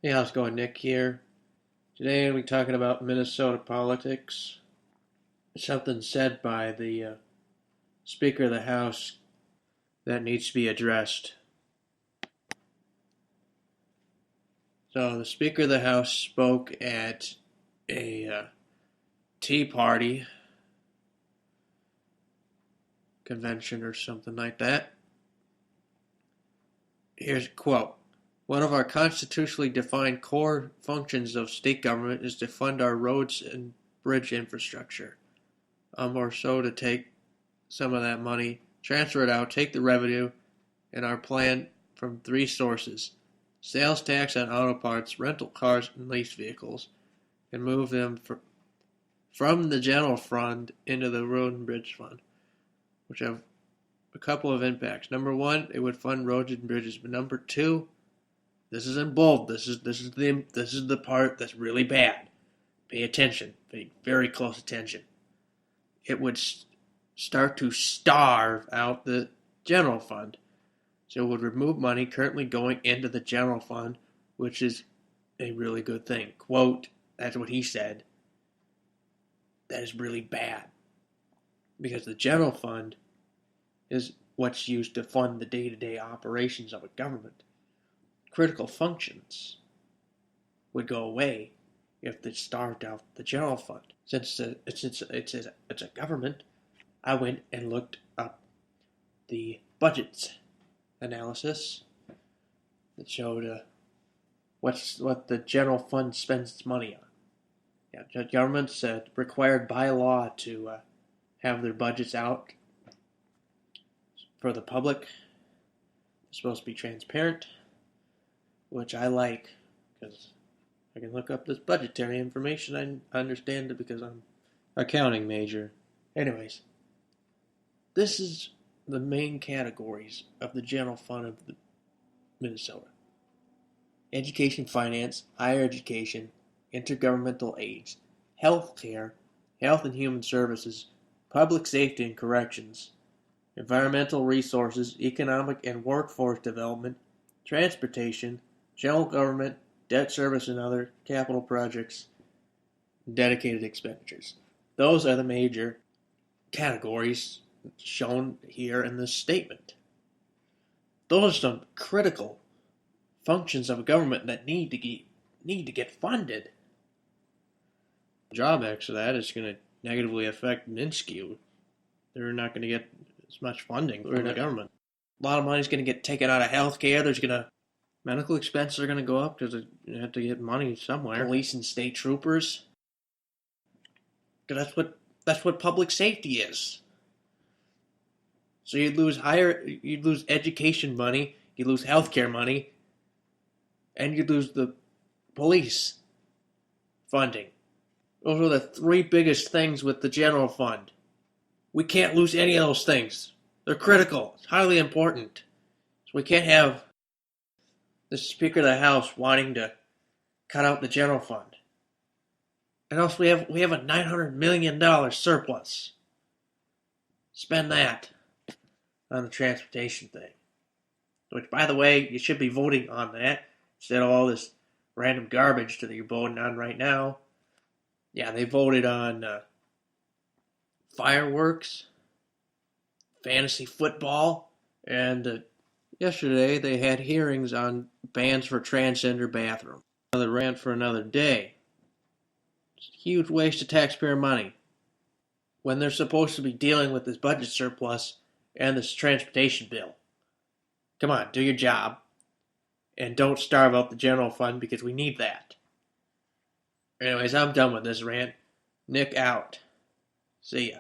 Hey, how's it going? Nick here. Today we'll be talking about Minnesota politics. Something said by the Speaker of the House that needs to be addressed. So the Speaker of the House spoke at a Tea Party convention or something like that. Here's a quote. One of our constitutionally defined core functions of state government is to fund our roads and bridge infrastructure. Or so to take some of that money, transfer it out, take the revenue, and our plan from three sources: sales tax on auto parts, rental cars, and leased vehicles, and move them from the general fund into the road and bridge fund, which have a couple of impacts. Number one, it would fund roads and bridges. But number two, this is in bold. This is the part that's really bad. Pay attention. Pay very close attention. It would start to starve out the general fund. So it would remove money currently going into the general fund, which is a really good thing. Quote, that's what he said. That is really bad. Because the general fund is what's used to fund the day-to-day operations of a government. Critical functions would go away if they starved out the general fund. Since it's a government, I went and looked up the budget analysis that showed what the general fund spends its money on. Yeah, governments required by law to have their budgets out for the public. It's supposed to be transparent, which I like because I can look up this budgetary information. I understand it because I'm an accounting major. Anyways, this is the main categories of the general fund of Minnesota: education, finance, higher education, intergovernmental aids, health care, health and human services, public safety and corrections, environmental resources, economic and workforce development, transportation, general government, debt service and other capital projects, and dedicated expenditures. Those are the major categories shown here in this statement. Those are some critical functions of a government that need to get funded. Drawbacks of that is going to negatively affect Minsky. They're not going to get as much funding from the government. A lot of money is going to get taken out of healthcare. Medical expenses are going to go up because you have to get money somewhere. Police and state troopers. Because that's what public safety is. So you'd lose education money, you'd lose healthcare money, and you'd lose the police funding. Those are the three biggest things with the general fund. We can't lose any of those things. They're critical. It's highly important. So we can't have the Speaker of the House wanting to cut out the general fund. And also we have a $900 million surplus. Spend that on the transportation thing. Which, by the way, you should be voting on that instead of all this random garbage that you're voting on right now. Yeah, they voted on fireworks, fantasy football, and yesterday they had hearings on bans for transgender bathrooms. Another rant for another day. It's a huge waste of taxpayer money when they're supposed to be dealing with this budget surplus and this transportation bill. Come on, do your job. And don't starve out the general fund because we need that. Anyways, I'm done with this rant. Nick out. See ya.